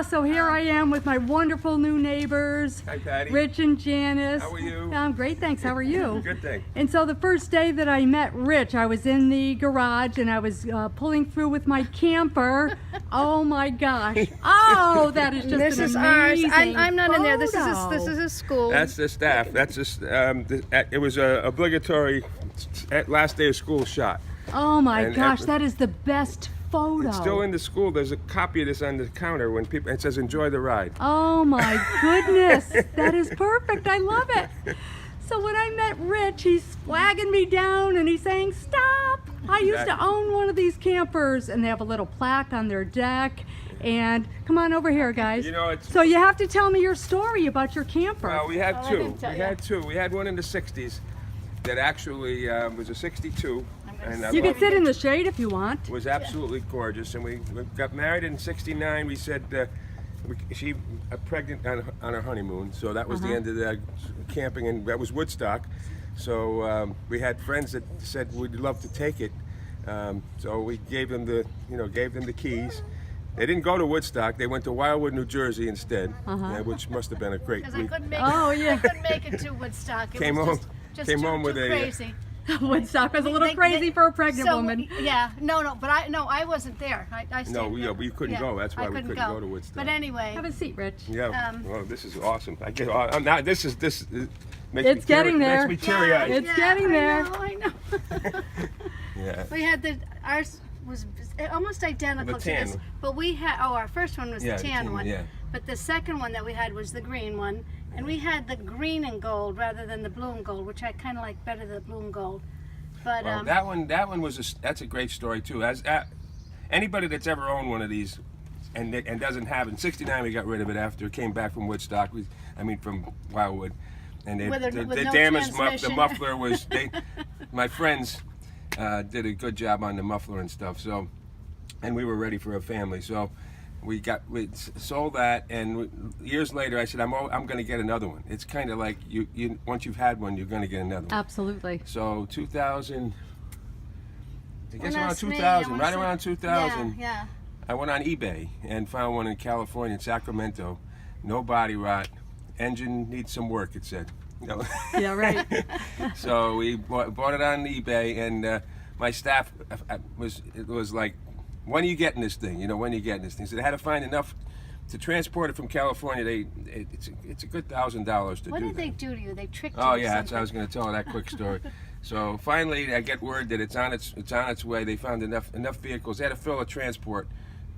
So here I am with my wonderful new neighbors. Hi, Patty. Rich and Janice. How are you? I'm great, thanks. How are you? Good thing. And so the first day that I met Rich, I was in the garage and I was pulling through with my camper. Oh my gosh. Oh, that is just This an is ours. amazing I'm not in there. This photo. is a school. That's the staff. That's just it was a obligatory last day of school shot. Oh my And gosh, that is the best photo. It's still in the school. There's a copy of this on the counter when people. It says "Enjoy the ride." Oh my goodness, that is perfect. I love it. So when I met Rich, he's flagging me down and he's saying, "Stop! I used to own one of these campers," and they have a little plaque on their deck. And come on over here, guys. You know, it's. So you have to tell me your story about your camper. Well, we had Oh, I two. didn't tell We you. had two. We had one in the '60s that actually was a '62, and I You can loved sit in the shade if you want. was absolutely gorgeous. And we got married in '69. We said she pregnant on her honeymoon, so that was the end of the camping, and that was Woodstock. So we had friends that said we'd love to take it. So we gave them the keys. They didn't go to Woodstock. They went to Wildwood, New Jersey instead, which must have been a great Because I week. couldn't make Oh, it. yeah. I couldn't make it to Woodstock. It Came was home- just came too, home with too a, crazy. Woodstock was a little crazy for a pregnant woman. Yeah, but I wasn't there. I stayed. No, we couldn't yeah, go. That's why I we couldn't go to Woodstock. But anyway, Have a seat, Rich. Yeah. Well, this is awesome. I get now. This makes It's getting there. Makes me teary-eyed. It's getting there. I know. Yeah. We had ours was almost identical The to tan this, one. but we had our first one was Yeah, the the tan tan, one, yeah. but the second one that we had was the green one, and we had the green and gold rather than the blue and gold, which I kind of like better than the blue and gold. But Well, that one was that's a great story too. As anybody that's ever owned one of these and doesn't have it, in '69 we got rid of it after it came back from Woodstock. From Wildwood, and they With no damaged the transmission. muffler was my friends did a good job on the muffler and stuff. So, and we were ready for a family. So we sold that, and years later I said I'm going to get another one. It's kind of like you once you've had one, you're going to get another one. Absolutely. So 2000, I guess Well, around that's me. 2000, I right wanna around say- 2000, Yeah. I went on eBay and found one in California, in Sacramento. No body rot, engine needs some work, it said. Yeah, right. So we bought it on eBay, and my staff was like, "When are you getting this thing? When are you getting this thing?" So they had to find enough to transport it from California. It's a good $1,000 to do. What did that. they do to you? They tricked you. Oh or yeah, I something. was going to tell that quick story. So finally, I get word that it's on its way. They found enough vehicles. They had to fill a transport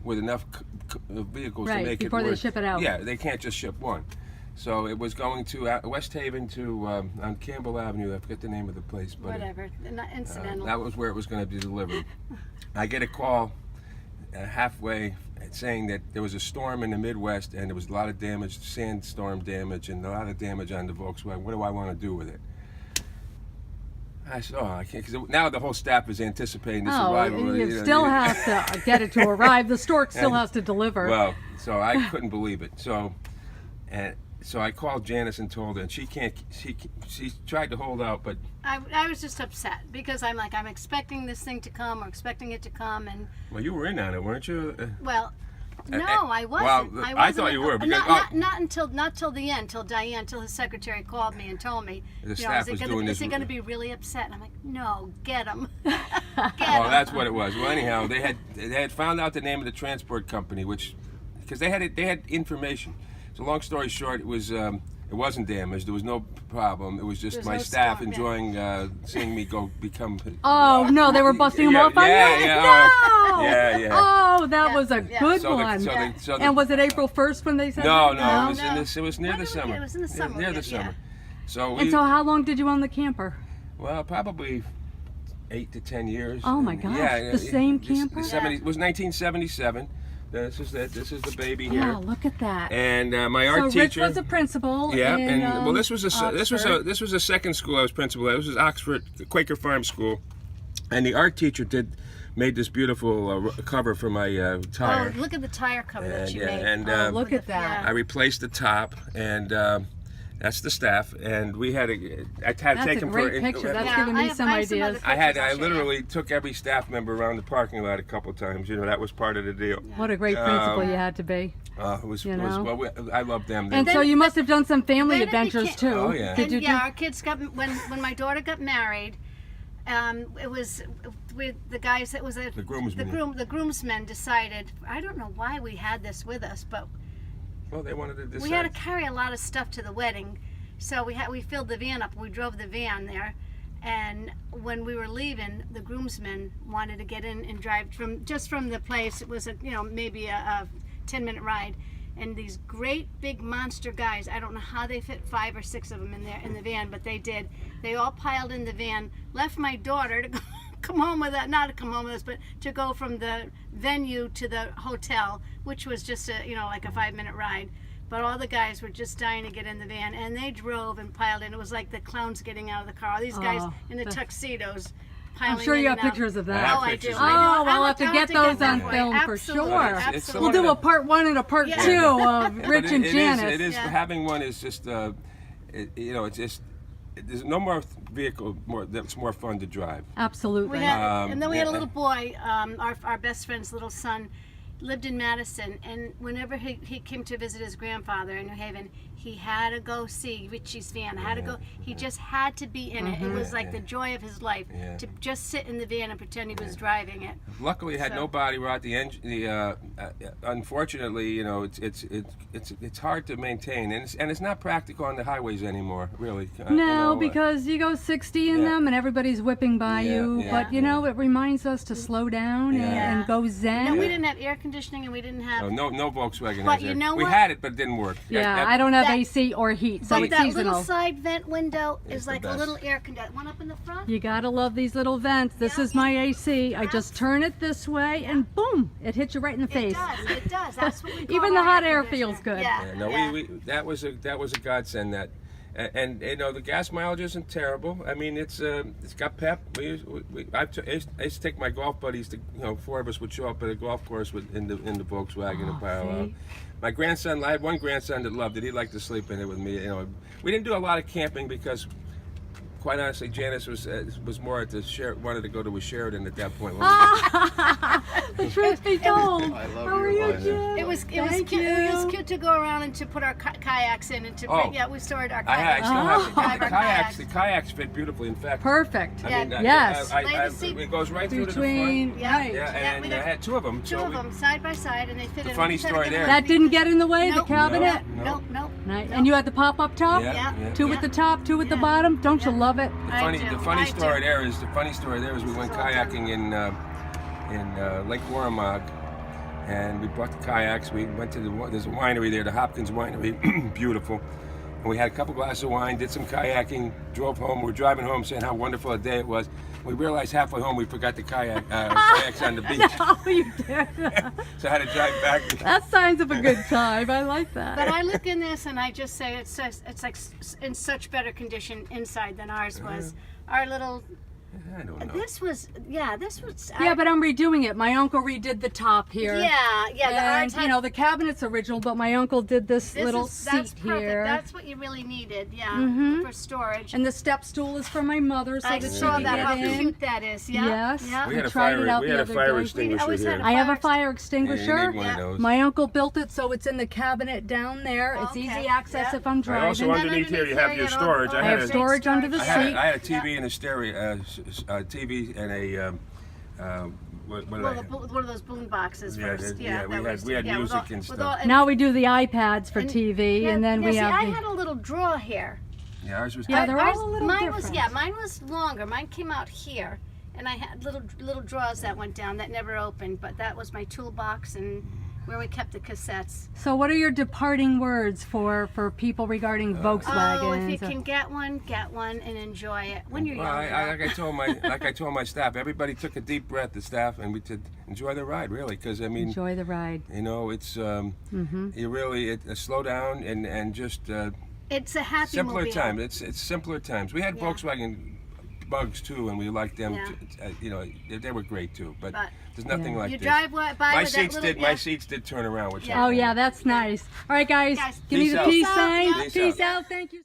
with enough vehicles Right, to make before it they work. ship it out. Yeah, they can't just ship one. So it was going to West Haven to on Campbell Avenue. I forget the name of the place, but Whatever. Not incidental. that was where it was going to be delivered. I get a call halfway saying that there was a storm in the Midwest and there was a lot of damage, sandstorm damage, and a lot of damage on the Volkswagen. What do I want to do with it? I said, I can't, because now the whole staff is anticipating this arrival. You still have to get it to arrive. The stork still has to deliver. Well, so I couldn't believe it. So I called Janice and told her, and she tried to hold out, but I was just upset because I'm expecting this thing to come or expecting it to come, and well, you were in on it, weren't you? well, no, I wasn't. well, I I wasn't. thought you were, because- not till the end, till Diane, till his secretary called me and told me, The staff was doing is this- he going to be really upset? And I'm like, no, get him. Oh, that's what it was. Well, anyhow, they had found out the name of the transport company, because they had information. So long story short, it wasn't damaged. There was no problem. It was just There's my no staff storm, enjoying seeing me become. Oh no, they were busting him off on yeah, you? yeah, No! yeah. Oh, that Yeah, was a yeah. good So one. and was it April 1st when they said No, that? no, it was near When the did we get summer. it? It was in the summer, Near yeah, the summer. So And so how long did you own the camper? well, probably 8 to 10 years. Oh, my And, gosh, yeah, the same camper? It was 1977. This is it. This is the baby here. Wow, look at that. And my art So Rich teacher. was a principal. Yeah, in, and well, this was Oxford. a second school I was principal at. This was Oxford Quaker Farm School, and the art teacher made this beautiful cover for my tire. Oh, look at the tire cover that she made. And Oh, look at that. I replaced the top, and That's the staff, and we had I had That's a taken great picture. That's Yeah, giving I me have- some I have some ideas. other I literally took every staff member around the parking lot a couple times. You know, that was part of the deal. What a great principal you had to be. It was well, I loved them. And They- so you must have done some family then it adventures became- too. Oh, yeah. Did you do? Our kids got when my daughter got married. It was with the guys. It was The groomsmen. The groomsmen decided. I don't know why we had this with us, but well, they wanted to decide. we had to carry a lot of stuff to the wedding, so we filled the van up. We drove the van there, and when we were leaving, the groomsmen wanted to get in and drive from the place. It was maybe a 10-minute ride, and these great big monster guys. I don't know how they fit 5 or 6 of them in the van, but they did. They all piled in the van, left my daughter to go. Come home with us, not to come home with us, but to go from the venue to the hotel, which was just like a 5-minute ride. But all the guys were just dying to get in the van, and they drove and piled in. It was like the clowns getting out of the car. All these guys in the tuxedos piling I'm sure you in have and out. pictures of I that. have Oh, I do. pictures of I it. do. Oh, well, I'll have to I'll get those that on for you. film for Absolutely, sure. It's absolutely. We'll do a part 1 and a part Yeah. 2 of But Rich and Janice. It is Yeah. having one is just it's just there's no more vehicle that's more fun to drive. Absolutely. We had, and then we had a yeah. little boy, our best friend's little son, lived in Madison, and whenever he came to visit his grandfather in New Haven, he had to go see Richie's van. He just had to be in it. It was like the joy of his life to just sit in the van and pretend he was driving it. Luckily, it had no body rot. The engine, unfortunately, it's hard to maintain, and it's not practical on the highways anymore, really. No, because you go 60 in Yeah. them and everybody's whipping by Yeah, you. yeah, But it reminds us to slow down and go zen. No, we didn't have air conditioning, and we didn't have. no Volkswagen. But has you that. know we what? had it, but it didn't work. Yeah, I don't have that- AC or heat, so But it's that seasonal. little side vent window It's is the like a best. little air conditioner. One up in the front. You gotta love these little vents. This is my AC. I just turn it this way and boom, it hits you right in the face. It does. That's what we call Even the our hot air air conditioner. feels good. Yeah. No, we that was a godsend. That, and the gas mileage isn't terrible. I mean, it's got pep. I used to take my golf buddies to 4 of us would show up at a golf course in the Volkswagen and pile out. see? My grandson, I had one grandson that loved it. He liked to sleep in it with me. We didn't do a lot of camping because, quite honestly, Janice was more at wanted to go to a Sheridan at that point. The truth be told. I love How your are you, life. Jim? It was Thank cute. It was you. cute to go around and to put our kayaks in and to Oh. we stored our I kayaks. still have Drive the our kayaks. The kayaks fit beautifully. In fact, Perfect. Yeah. Yes. Legacy it goes right through to the Between, front. Yeah. right. Yeah, and we I got had 2 of them. Two of them side by side, and they fit The in. funny instead of story giving there. us That didn't get in the way, Nope. the cabinet? Nope. Nice. And you had the pop-up top? Yeah. 2 at the top, 2 at the bottom. Don't you love it? The I funny, do. the funny I story do. there is we went So kayaking in Lake Warramog, and we brought the kayaks. We went to there's a winery there, the Hopkins Winery, beautiful. And we had a couple glasses of wine, did some kayaking, drove home. We were driving home, saying how wonderful a day it was. We realized halfway home we forgot the kayaks on the beach, Oh, you did. so I had to drive back. That signs of a good time. I like But that. I look in this and I just say it's like in such better condition inside than ours was. Our little. I don't know. This was. Yeah, but I'm redoing it. My uncle redid the top here. Yeah. And, ours had- the cabinet's original, but my uncle did this little that's seat perfect. here. That's what you really needed. Yeah, Mhm. for storage. And the step stool is for my mother, so I that she saw can that. get How in. cute that is. Yeah. Yes. Yeah. We had a tried it fire. out We the had a other fire day. extinguisher always here. had I have a fire Yeah, extinguisher. you need one of those. My uncle built it so it's in the cabinet down there. It's Okay. easy access Yeah. if I'm Right, also driving. underneath here you have your storage. I have storage under the I seat. had a TV and a stereo, TV and a what Well, did I? one of those boom boxes Yeah, first. yeah, we that had- was- we had with music all- and with stuff. all- Now we do the iPads for and- TV, yeah, and then yeah, we see, have I the. had a little drawer here. Yeah, ours was. Yeah, they're all Ours- a little mine different. mine was longer. Mine came out here, and I had little drawers that went down that never opened. But that was my toolbox and where we kept the cassettes. So, what are your departing words for people regarding Volkswagens? Oh, if you can get one and enjoy it when you're Well, young. like I told my staff, everybody took a deep breath. The staff, and we said, enjoy the ride, really, because I mean, Enjoy the ride. it's you really slow down and just It's a happy simpler mobile. times. It's simpler times. We had Yeah. Volkswagen bugs too, and we liked them. Yeah. You know, they were great too. But But there's nothing like you this. drive by My with that seats little, did. My seats did turn around, which Yeah. Oh yeah, that's nice. All right, guys, Guys, give me peace the out. peace Peace out. sign. Yeah. Peace Peace out. out. Thank you.